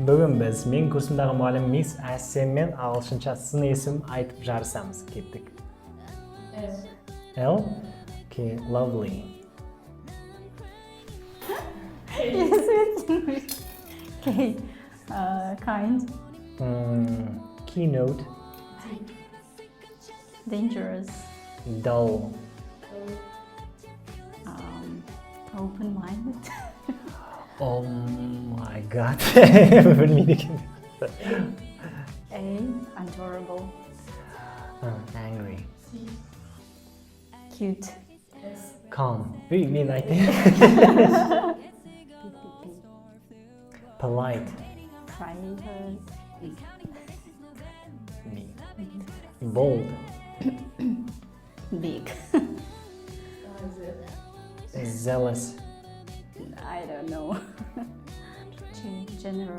Бүгін біз мен курсымдағы мұғалім мисс Әсеммен ағылшынша сын есім айтып жарысамыз. Кеттік. L? Okay, lovely. Okay. Kind. Keynote. Dangerous. Dull. Open-minded. Oh my god. Bilmedik. Adorable. Angry. Cute. Calm. Really like Polite. Private. Bold. Big. Zealous. I don't know. Generous.